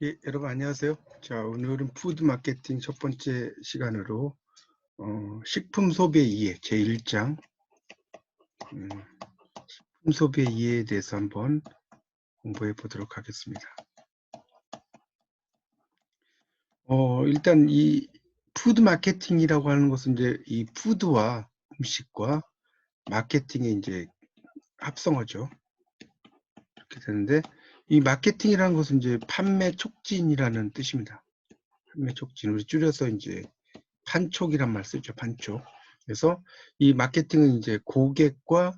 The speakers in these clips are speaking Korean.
예, 여러분 안녕하세요. 자, 오늘은 푸드 마케팅 첫 번째 시간으로 식품 소비의 이해 제1장 식품 소비의 이해에 대해서 한번 공부해 보도록 하겠습니다. 일단 이 푸드 마케팅이라고 하는 것은 이제 이 푸드와 음식과 마케팅의 이제 합성어죠. 이렇게 되는데 이 마케팅이라는 것은 이제 판매 촉진이라는 뜻입니다. 판매 촉진, 우리 줄여서 이제 판촉이란 말 쓰죠. 판촉. 그래서 이 마케팅은 이제 고객과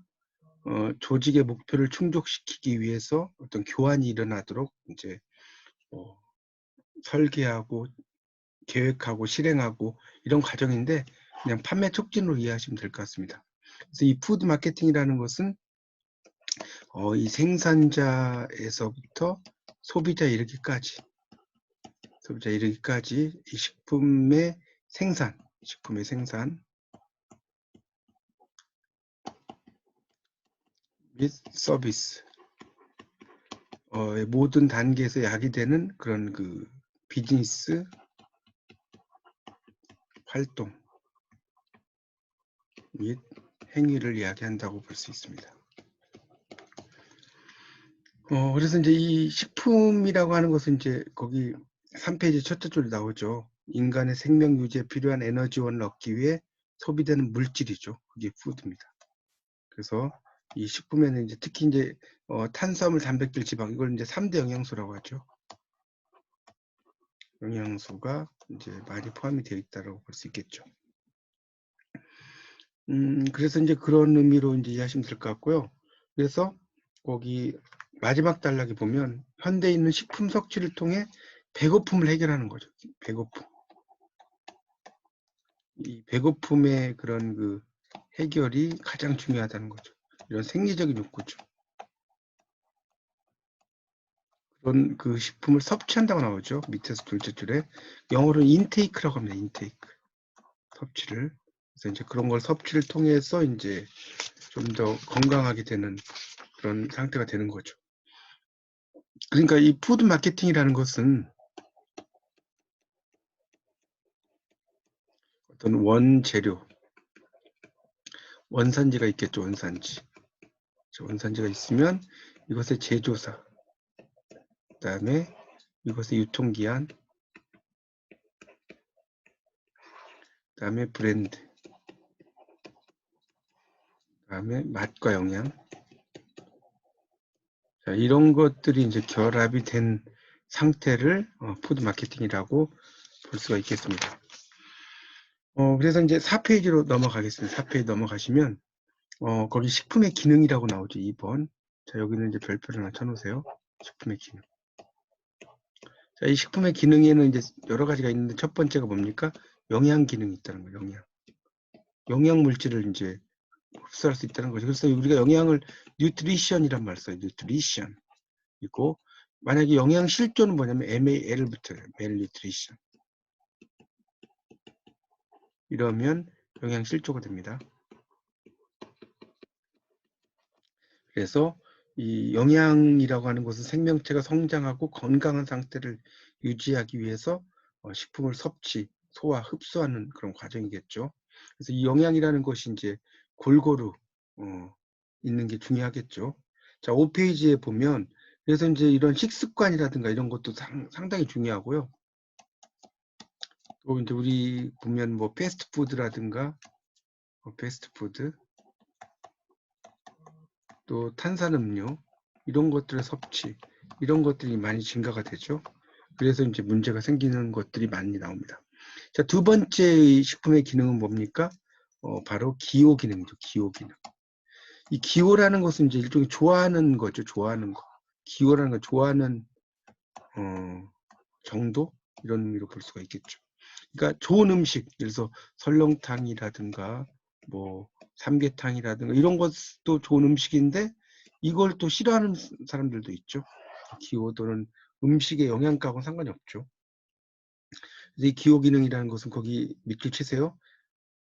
조직의 목표를 충족시키기 위해서 어떤 교환이 일어나도록 이제 설계하고 계획하고 실행하고 이런 과정인데 그냥 판매 촉진으로 이해하시면 될 것 같습니다. 그래서 이 푸드 마케팅이라는 것은 이 생산자에서부터 소비자 이르기까지 이 식품의 생산 및 서비스 모든 단계에서 야기되는 그런 그 비즈니스 활동 및 행위를 이야기한다고 볼 수 있습니다. 그래서 이제 이 식품이라고 하는 것은 이제 거기 3페이지 첫째 줄에 나오죠. 인간의 생명 유지에 필요한 에너지원을 얻기 위해 소비되는 물질이죠. 그게 푸드입니다. 그래서 이 식품에는 이제 특히 이제 탄수화물, 단백질, 지방 이걸 이제 3대 영양소라고 하죠. 영양소가 이제 많이 포함이 되어 있다고 볼 수 있겠죠. 그래서 이제 그런 의미로 이제 이해하시면 될 것 같고요. 그래서 거기 마지막 단락에 보면 현대인은 식품 섭취를 통해 배고픔을 해결하는 거죠. 배고픔. 이 배고픔의 그런 그 해결이 가장 중요하다는 거죠. 이런 생리적인 욕구죠. 그런 그 식품을 섭취한다고 나오죠. 밑에서 둘째 줄에 영어로 인테이크라고 합니다. 인테이크. 섭취를. 그래서 이제 그런 걸 섭취를 통해서 이제 좀 더 건강하게 되는 그런 상태가 되는 거죠. 그러니까 이 푸드 마케팅이라는 것은 어떤 원재료, 원산지가 있겠죠. 원산지가 있으면 이것의 제조사, 그 다음에 이것의 유통기한, 그 다음에 브랜드, 그 다음에 맛과 영양. 자, 이런 것들이 이제 결합이 된 상태를 푸드 마케팅이라고 볼 수가 있겠습니다. 그래서 이제 4페이지로 넘어가겠습니다. 4페이지 넘어가시면 거기 식품의 기능이라고 나오죠. 2번. 자, 여기는 이제 별표를 하나 쳐놓으세요. 식품의 기능. 자, 이 식품의 기능에는 이제 여러 가지가 있는데 첫 번째가 뭡니까? 영양 기능이 있다는 거예요. 영양 물질을 이제 흡수할 수 있다는 거죠. 그래서 우리가 영양을 뉴트리션이란 말 써요. 뉴트리션. 있고 만약에 영양 실조는 뭐냐면 MAL을 붙여요. 멜뉴트리션. 이러면 영양 실조가 됩니다. 그래서 이 영양이라고 하는 것은 생명체가 성장하고 건강한 상태를 유지하기 위해서 식품을 섭취, 소화, 흡수하는 그런 과정이겠죠. 그래서 이 영양이라는 것이 이제 골고루 있는 게 중요하겠죠. 자, 5페이지에 보면 그래서 이제 이런 식습관이라든가 이런 것도 상당히 중요하고요. 또 이제 우리 보면 뭐 패스트푸드라든가 패스트푸드 또 탄산음료 이런 것들의 섭취 이런 것들이 많이 증가가 되죠. 그래서 이제 문제가 생기는 것들이 많이 나옵니다. 자, 두 번째 식품의 기능은 뭡니까? 바로 기호 기능이죠. 기호 기능. 이 기호라는 것은 이제 일종의 좋아하는 거죠. 좋아하는 거. 기호라는 건 좋아하는 정도 이런 의미로 볼 수가 있겠죠. 그러니까 좋은 음식, 예를 들어서 설렁탕이라든가 뭐 삼계탕이라든가 이런 것도 좋은 음식인데 이걸 또 싫어하는 사람들도 있죠. 기호도는 음식의 영양가하고는 상관이 없죠. 그래서 이 기호 기능이라는 것은 거기 밑줄 치세요.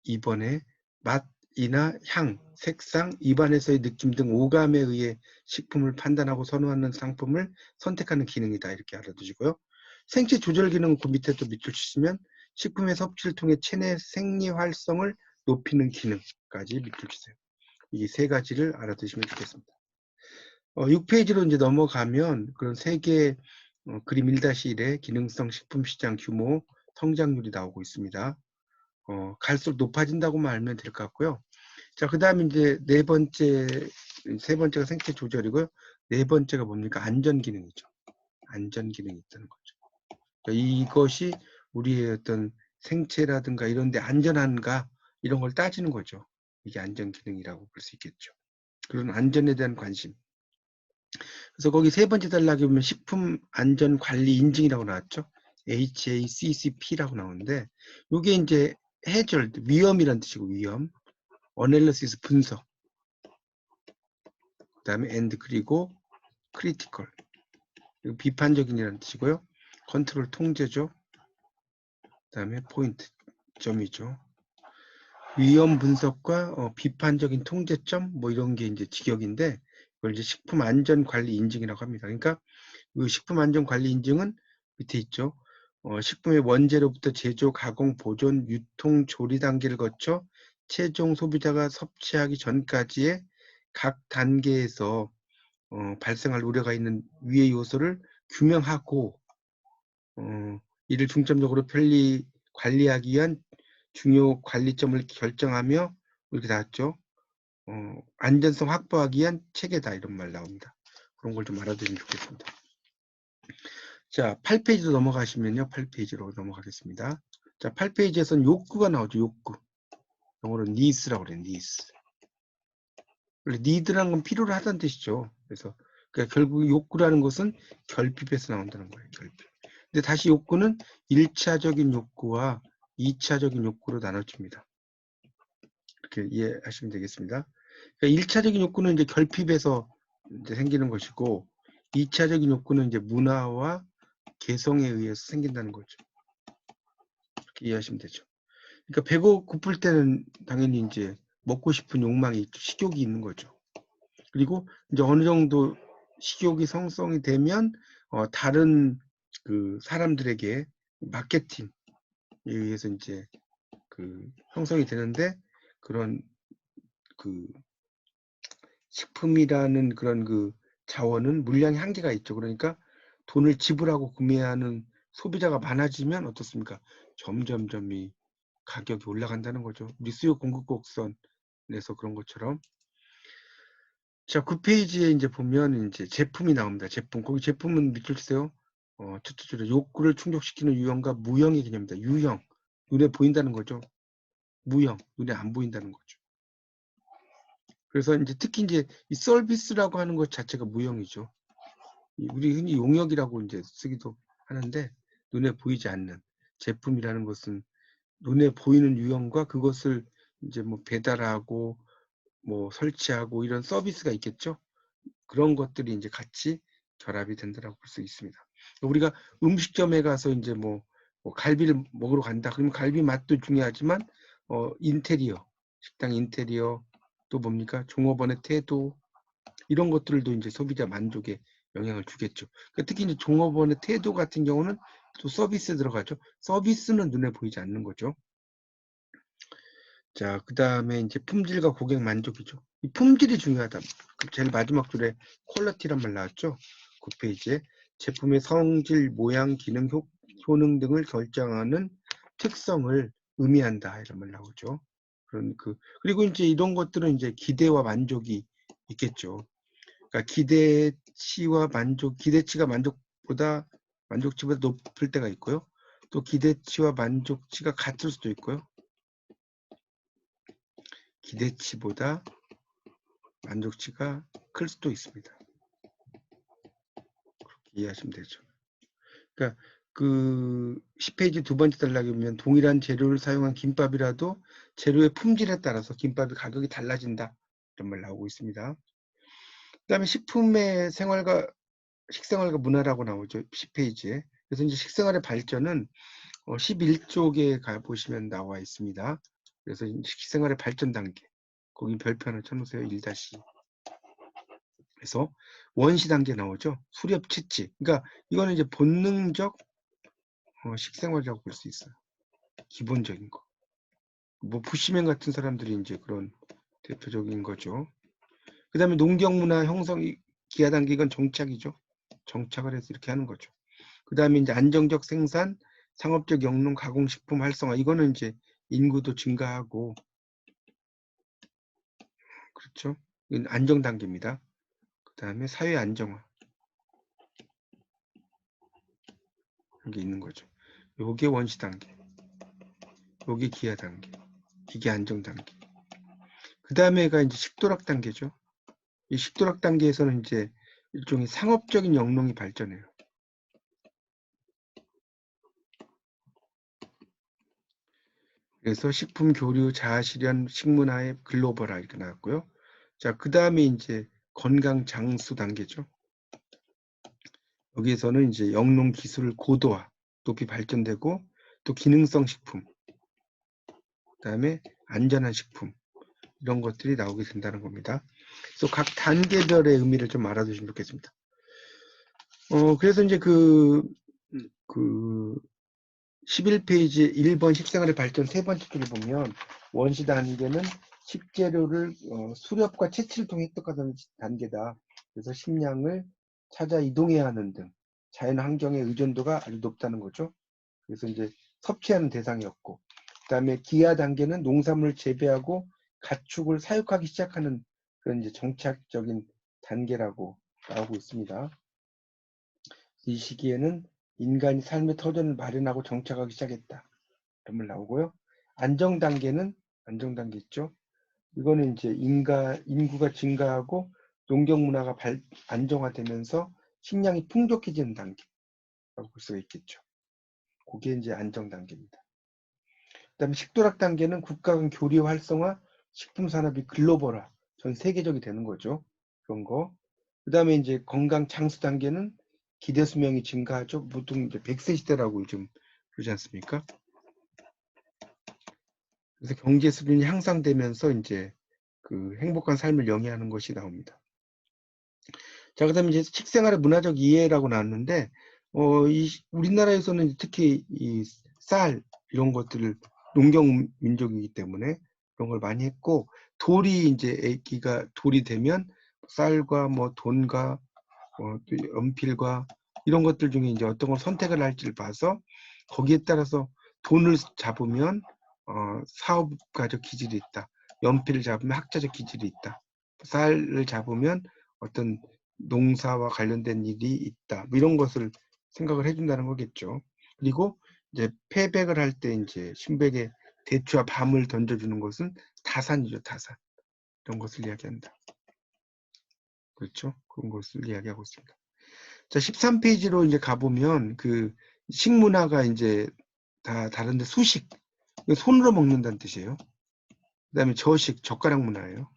2번에 맛이나 향, 색상, 입안에서의 느낌 등 오감에 의해 식품을 판단하고 선호하는 상품을 선택하는 기능이다. 이렇게 알아두시고요. 생체 조절 기능 그 밑에 또 밑줄 치시면 식품의 섭취를 통해 체내 생리 활성을 높이는 기능까지 밑줄 치세요. 이 세 가지를 알아두시면 좋겠습니다. 6페이지로 이제 넘어가면 그런 세계 그림 1-1의 기능성 식품 시장 규모 성장률이 나오고 있습니다. 갈수록 높아진다고만 알면 될 것 같고요. 자, 그 다음에 이제 세 번째가 생체 조절이고요. 네 번째가 뭡니까? 안전 기능이죠. 안전 기능이 있다는 거죠. 그러니까 이것이 우리의 어떤 생체라든가 이런 데 안전한가 이런 걸 따지는 거죠. 이게 안전 기능이라고 볼 수 있겠죠. 그런 안전에 대한 관심. 그래서 거기 세 번째 단락에 보면 식품 안전 관리 인증이라고 나왔죠. HACCP라고 나오는데 이게 이제 해절, 위험이란 뜻이고 위험, 어널리시스 분석, 그 다음에 and 그리고 크리티컬, 비판적인이라는 뜻이고요. 컨트롤 통제죠. 그 다음에 포인트, 점이죠. 위험 분석과 비판적인 통제점 뭐 이런 게 이제 직역인데 이걸 이제 식품 안전 관리 인증이라고 합니다. 그러니까 이 식품 안전 관리 인증은 밑에 있죠. 식품의 원재료부터 제조, 가공, 보존, 유통, 조리 단계를 거쳐 최종 소비자가 섭취하기 전까지의 각 단계에서 발생할 우려가 있는 위의 요소를 규명하고 이를 중점적으로 편리 관리하기 위한 중요 관리점을 결정하며 이렇게 나왔죠. 안전성 확보하기 위한 체계다 이런 말 나옵니다. 그런 걸 좀 알아두시면 좋겠습니다. 자, 8페이지로 넘어가시면요. 8페이지로 넘어가겠습니다. 자, 8페이지에서는 욕구가 나오죠. 욕구. 영어로 needs라고 그래요. needs. 원래 need라는 건 필요로 하다는 뜻이죠. 그래서 그러니까 결국 욕구라는 것은 결핍에서 나온다는 거예요. 결핍. 근데 다시 욕구는 1차적인 욕구와 2차적인 욕구로 나눠집니다. 이렇게 이해하시면 되겠습니다. 그러니까 1차적인 욕구는 이제 결핍에서 이제 생기는 것이고 2차적인 욕구는 이제 문화와 개성에 의해서 생긴다는 거죠. 이렇게 이해하시면 되죠. 그러니까 배고플 때는 당연히 이제 먹고 싶은 욕망이 있죠. 식욕이 있는 거죠. 그리고 이제 어느 정도 식욕이 성성이 되면 다른 그 사람들에게 마케팅에 의해서 이제 그 형성이 되는데 그런 그 식품이라는 그런 그 자원은 물량의 한계가 있죠. 그러니까 돈을 지불하고 구매하는 소비자가 많아지면 어떻습니까? 점점점 이 가격이 올라간다는 거죠. 우리 수요 공급 곡선에서 그런 것처럼. 자, 9페이지에 이제 보면 이제 제품이 나옵니다. 제품. 거기 제품은 밑줄 치세요. 첫째 줄에 욕구를 충족시키는 유형과 무형의 개념입니다. 유형. 눈에 보인다는 거죠. 무형. 눈에 안 보인다는 거죠. 그래서 이제 특히 이제 이 서비스라고 하는 것 자체가 무형이죠. 우리 흔히 용역이라고 이제 쓰기도 하는데 눈에 보이지 않는 제품이라는 것은 눈에 보이는 유형과 그것을 이제 뭐 배달하고 뭐 설치하고 이런 서비스가 있겠죠. 그런 것들이 이제 같이 결합이 된다고 볼 수 있습니다. 우리가 음식점에 가서 이제 뭐 갈비를 먹으러 간다. 그러면 갈비 맛도 중요하지만 인테리어, 식당 인테리어 또 뭡니까? 종업원의 태도 이런 것들도 이제 소비자 만족에 영향을 주겠죠. 그러니까 특히 이제 종업원의 태도 같은 경우는 또 서비스에 들어가죠. 서비스는 눈에 보이지 않는 거죠. 자, 그 다음에 이제 품질과 고객 만족이죠. 이 품질이 중요하다. 제일 마지막 줄에 퀄리티란 말 나왔죠. 9페이지에 제품의 성질, 모양, 기능, 효능 등을 결정하는 특성을 의미한다. 이런 말 나오죠. 그리고 이제 이런 것들은 이제 기대와 만족이 있겠죠. 그러니까 기대치가 만족치보다 높을 때가 있고요. 또 기대치와 만족치가 같을 수도 있고요. 기대치보다 만족치가 클 수도 있습니다. 그렇게 이해하시면 되죠. 그러니까 그 10페이지 두 번째 단락에 보면 동일한 재료를 사용한 김밥이라도 재료의 품질에 따라서 김밥의 가격이 달라진다. 이런 말 나오고 있습니다. 그 다음에 식품의 식생활과 문화라고 나오죠. 10페이지에. 그래서 이제 식생활의 발전은 11쪽에 가보시면 나와 있습니다. 그래서 식생활의 발전 단계. 거기 별표 하나 쳐놓으세요. 1-. 그래서 원시 단계 나오죠. 수렵 채취. 그러니까 이거는 이제 본능적 식생활이라고 볼 수 있어요. 기본적인 거. 뭐 부시맨 같은 사람들이 이제 그런 대표적인 거죠. 그 다음에 농경문화 형성 기하 단계, 이건 정착이죠. 정착을 해서 이렇게 하는 거죠. 그 다음에 이제 안정적 생산, 상업적 영농, 가공식품 활성화, 이거는 이제 인구도 증가하고, 그렇죠. 이건 안정 단계입니다. 그 다음에 사회 안정화, 이게 있는 거죠. 요게 원시 단계, 요게 기하 단계, 이게 안정 단계. 그 다음에가 이제 식도락 단계죠. 이 식도락 단계에서는 이제 일종의 상업적인 영농이 발전해요. 그래서 식품 교류, 자아실현, 식문화의 글로벌화 이렇게 나왔고요. 자, 그 다음에 이제 건강 장수 단계죠. 여기에서는 이제 영농 기술 고도화, 높이 발전되고, 또 기능성 식품, 그다음에 안전한 식품, 이런 것들이 나오게 된다는 겁니다. 그래서 각 단계별의 의미를 좀 알아두시면 좋겠습니다. 그래서 이제 그 11페이지 1번 식생활의 발전 세 번째 줄을 보면, 원시 단계는 식재료를 수렵과 채취를 통해 획득하는 단계다. 그래서 식량을 찾아 이동해야 하는 등 자연 환경의 의존도가 아주 높다는 거죠. 그래서 이제 섭취하는 대상이었고, 그 다음에 기하 단계는 농산물을 재배하고 가축을 사육하기 시작하는 그런 이제 정착적인 단계라고 나오고 있습니다. 이 시기에는 인간이 삶의 터전을 마련하고 정착하기 시작했다. 이런 말 나오고요. 안정 단계는 안정 단계 있죠. 이거는 이제 인구가 증가하고 농경 문화가 안정화되면서 식량이 풍족해지는 단계라고 볼 수가 있겠죠. 그게 이제 안정 단계입니다. 그다음에 식도락 단계는 국가 간 교류 활성화, 식품 산업이 글로벌화, 전 세계적이 되는 거죠. 그런 거. 그다음에 이제 건강 장수 단계는 기대 수명이 증가하죠. 보통 이제 100세 시대라고 요즘 그러지 않습니까? 그래서 경제 수준이 향상되면서 이제 그 행복한 삶을 영위하는 것이 나옵니다. 자, 그다음에 이제 식생활의 문화적 이해라고 나왔는데, 우리나라에서는 특히 이 쌀 이런 것들을 농경 민족이기 때문에 그런 걸 많이 했고, 돌이 이제 애기가 돌이 되면 쌀과 뭐 돈과 또 연필과 이런 것들 중에 이제 어떤 걸 선택을 할지를 봐서 거기에 따라서 돈을 잡으면 사업가적 기질이 있다. 연필을 잡으면 학자적 기질이 있다. 쌀을 잡으면 어떤 농사와 관련된 일이 있다. 뭐 이런 것을 생각을 해준다는 거겠죠. 그리고 이제 패백을 할 때 이제 신백에 대추와 밤을 던져주는 것은 다산이죠, 다산. 이런 것을 이야기한다. 그렇죠? 그런 것을 이야기하고 있습니다. 자, 13페이지로 이제 가보면 그 식문화가 이제 다 다른데 수식, 손으로 먹는다는 뜻이에요. 그 다음에 저식, 젓가락 문화예요.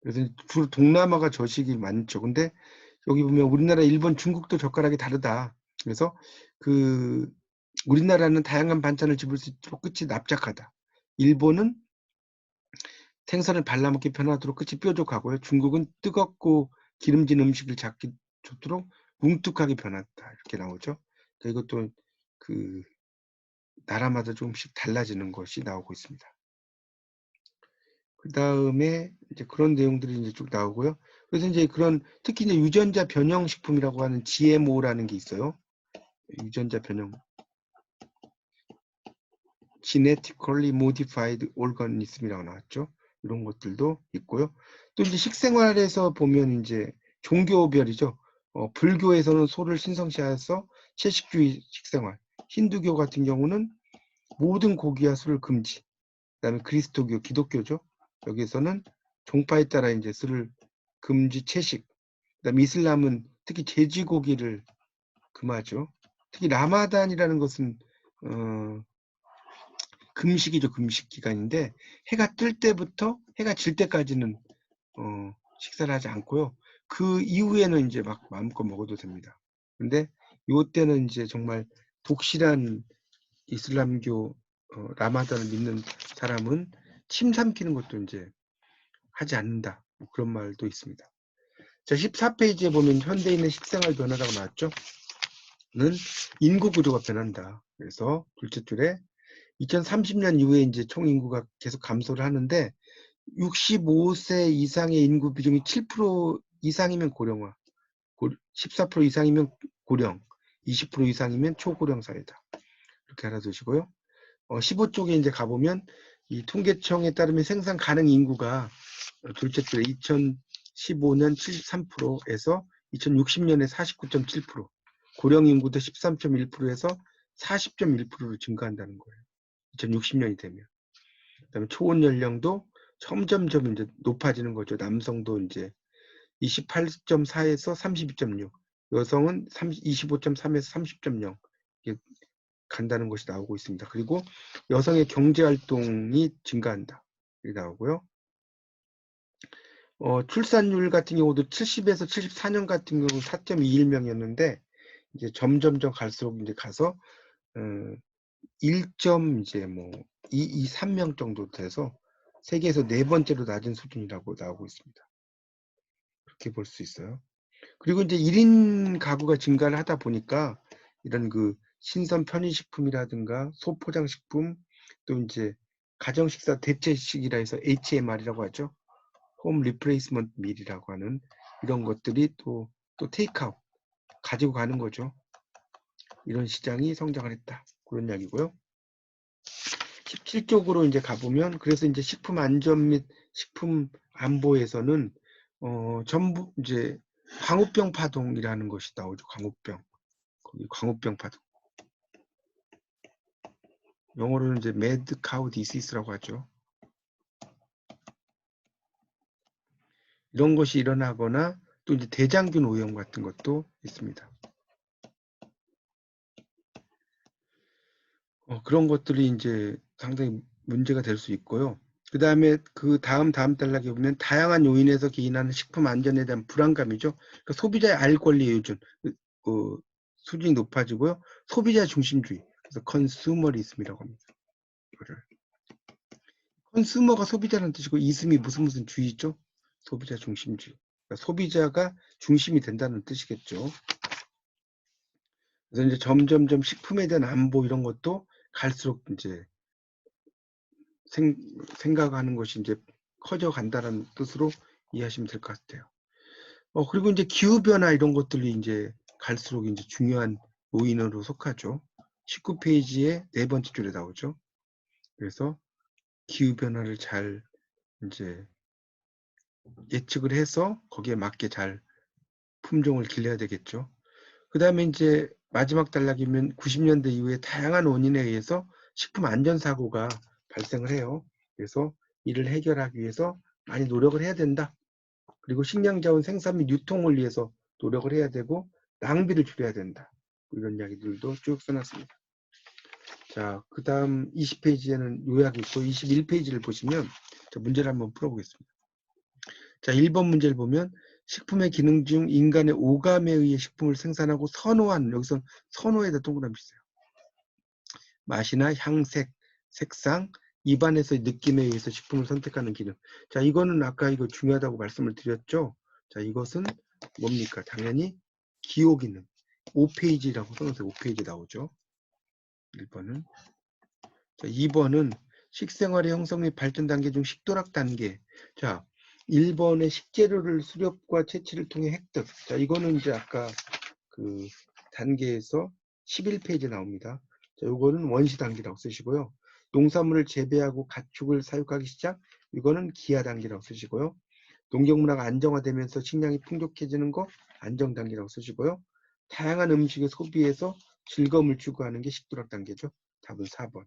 그래서 주로 동남아가 저식이 많죠. 근데 여기 보면 우리나라, 일본, 중국도 젓가락이 다르다. 그래서 그 우리나라는 다양한 반찬을 집을 수 있도록 끝이 납작하다. 일본은 생선을 발라먹기 편하도록 끝이 뾰족하고요. 중국은 뜨겁고 기름진 음식을 잡기 좋도록 뭉툭하게 변했다. 이렇게 나오죠. 그러니까 이것도 그 나라마다 조금씩 달라지는 것이 나오고 있습니다. 그 다음에 이제 그런 내용들이 이제 쭉 나오고요. 그래서 이제 그런 특히 이제 유전자 변형 식품이라고 하는 GMO라는 게 있어요. 유전자 변형, Genetically Modified Organism이라고 나왔죠. 이런 것들도 있고요. 또 이제 식생활에서 보면 이제 종교별이죠. 불교에서는 소를 신성시해서 채식주의 식생활, 힌두교 같은 경우는 모든 고기와 술을 금지. 그다음에 그리스도교, 기독교죠. 여기서는 종파에 따라 이제 술을 금지 채식. 그다음에 이슬람은 특히 돼지고기를 금하죠. 특히 라마단이라는 것은 금식이죠. 금식 기간인데 해가 뜰 때부터 해가 질 때까지는 식사를 하지 않고요. 그 이후에는 이제 막 마음껏 먹어도 됩니다. 근데 요때는 이제 정말 독실한 이슬람교 라마단을 믿는 사람은 침 삼키는 것도 이제 하지 않는다. 뭐 그런 말도 있습니다. 자, 14페이지에 보면 현대인의 식생활 변화라고 나왔죠. 인구 구조가 변한다. 그래서 둘째 줄에 2030년 이후에 이제 총 인구가 계속 감소를 하는데 65세 이상의 인구 비중이 7% 이상이면 고령화, 14% 이상이면 고령, 20% 이상이면 초고령 사회다. 이렇게 알아두시고요. 15쪽에 이제 가보면 이 통계청에 따르면 생산 가능 인구가 둘째 줄에 2015년 73%에서 2060년에 49.7%, 고령 인구도 13.1%에서 40.1%로 증가한다는 거예요. 2060년이 되면. 그다음에 초혼 연령도 점점점 이제 높아지는 거죠. 남성도 이제 28.4에서 32.6, 여성은 25.3에서 30.0 간다는 것이 나오고 있습니다. 그리고 여성의 경제활동이 증가한다. 이렇게 나오고요. 출산율 같은 경우도 70에서 74년 같은 경우 4.21명이었는데 이제 점점점 갈수록 이제 가서 1.223명 정도 돼서 세계에서 네 번째로 낮은 수준이라고 나오고 있습니다. 그렇게 볼 수 있어요. 그리고 이제 1인 가구가 증가를 하다 보니까 이런 그 신선 편의식품이라든가 소포장식품 또 이제 가정식사 대체식이라 해서 HMR이라고 하죠. 홈 리플레이스먼트 밀이라고 하는 이런 것들이 또 테이크아웃 가지고 가는 거죠. 이런 시장이 성장을 했다. 그런 이야기고요. 17쪽으로 이제 가보면 그래서 이제 식품 안전 및 식품 안보에서는 전부 이제 광우병 파동이라는 것이 나오죠. 광우병. 거기 광우병 파동. 영어로는 이제 mad cow disease라고 하죠. 이런 것이 일어나거나 또 이제 대장균 오염 같은 것도 있습니다. 그런 것들이 이제 상당히 문제가 될 수 있고요. 그 다음에 그 다음 단락에 보면 다양한 요인에서 기인하는 식품 안전에 대한 불안감이죠. 그러니까 소비자의 알 권리의 요준, 수준이 높아지고요. 소비자 중심주의, 그래서 컨슈머리즘이라고 합니다. 이거를. 컨슈머가 소비자라는 뜻이고 이즘이 무슨 주의죠? 소비자 중심주의. 그러니까 소비자가 중심이 된다는 뜻이겠죠. 그래서 이제 점점점 식품에 대한 안보 이런 것도 갈수록 이제 생각하는 것이 이제 커져 간다는 뜻으로 이해하시면 될 것 같아요. 그리고 이제 기후변화 이런 것들이 이제 갈수록 이제 중요한 요인으로 속하죠. 19페이지에 네 번째 줄에 나오죠. 그래서 기후변화를 잘 이제 예측을 해서 거기에 맞게 잘 품종을 길러야 되겠죠. 그 다음에 이제 마지막 단락이면 90년대 이후에 다양한 원인에 의해서 식품 안전사고가 발생을 해요. 그래서 이를 해결하기 위해서 많이 노력을 해야 된다. 그리고 식량자원 생산 및 유통을 위해서 노력을 해야 되고 낭비를 줄여야 된다. 이런 이야기들도 쭉 써놨습니다. 자, 그 다음 20페이지에는 요약이 있고 21페이지를 보시면 문제를 한번 풀어보겠습니다. 자, 1번 문제를 보면 식품의 기능 중 인간의 오감에 의해 식품을 생산하고 선호한, 여기서 선호에다 동그라미 있어요. 맛이나 향색, 색상, 입안에서의 느낌에 의해서 식품을 선택하는 기능. 자, 이거는 아까 이거 중요하다고 말씀을 드렸죠. 자, 이것은 뭡니까? 당연히 기호 기능. 5페이지라고 써놓으세요. 5페이지 나오죠. 1번은. 자, 2번은 식생활의 형성 및 발전 단계 중 식도락 단계. 자, 1번의 식재료를 수렵과 채취를 통해 획득. 자, 이거는 이제 아까 그 단계에서 11페이지에 나옵니다. 자, 이거는 원시 단계라고 쓰시고요. 농산물을 재배하고 가축을 사육하기 시작. 이거는 기하 단계라고 쓰시고요. 농경문화가 안정화되면서 식량이 풍족해지는 거 안정 단계라고 쓰시고요. 다양한 음식의 소비에서 즐거움을 추구하는 게 식도락 단계죠. 답은 4번.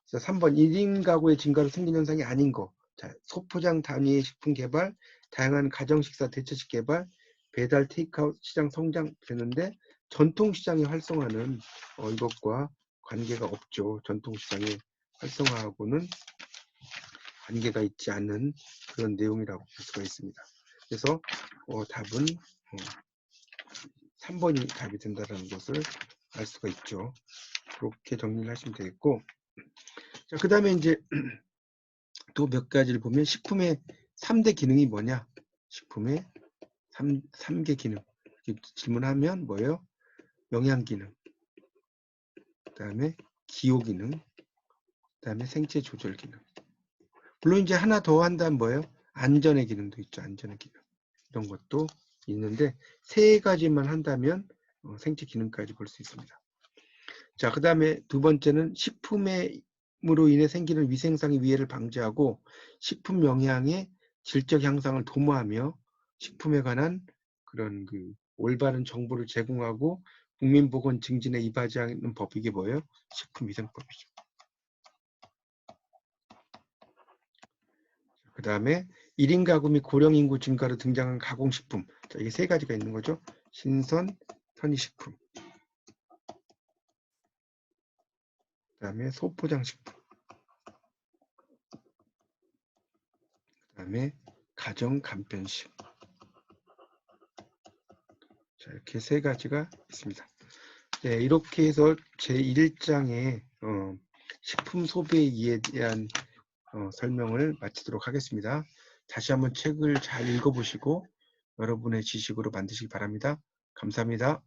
자, 3번 1인 가구의 증가로 생긴 현상이 아닌 거. 자, 소포장 단위의 식품 개발, 다양한 가정식사 대체식 개발, 배달 테이크아웃 시장 성장 되는데 전통시장의 활성화는 이것과 관계가 없죠. 전통시장의 활성화하고는 관계가 있지 않은 그런 내용이라고 볼 수가 있습니다. 그래서 답은 3번이 답이 된다는 것을 알 수가 있죠. 그렇게 정리를 하시면 되겠고, 자, 그 다음에 이제 또 몇 가지를 보면 식품의 3대 기능이 뭐냐? 식품의 3개 기능. 질문하면 뭐예요? 영양 기능, 그 다음에 기호 기능, 그 다음에 생체 조절 기능. 물론 이제 하나 더 한다면 뭐예요? 안전의 기능도 있죠. 안전의 기능. 이런 것도 있는데 3가지만 한다면 생체 기능까지 볼 수 있습니다. 자, 그 다음에 두 번째는 식품으로 인해 생기는 위생상의 위해를 방지하고 식품 영양의 질적 향상을 도모하며 식품에 관한 그런 그 올바른 정보를 제공하고 국민보건 증진에 이바지하는 법이 이게 뭐예요? 식품위생법이죠. 그 다음에 1인 가구 및 고령 인구 증가로 등장한 가공식품. 자, 이게 3가지가 있는 거죠. 신선, 편의식품. 그 다음에 소포장식품. 그 다음에 가정간편식. 자, 이렇게 3가지가 있습니다. 네, 이렇게 해서 제1장의 식품 소비에 대한 설명을 마치도록 하겠습니다. 다시 한번 책을 잘 읽어보시고 여러분의 지식으로 만드시기 바랍니다. 감사합니다.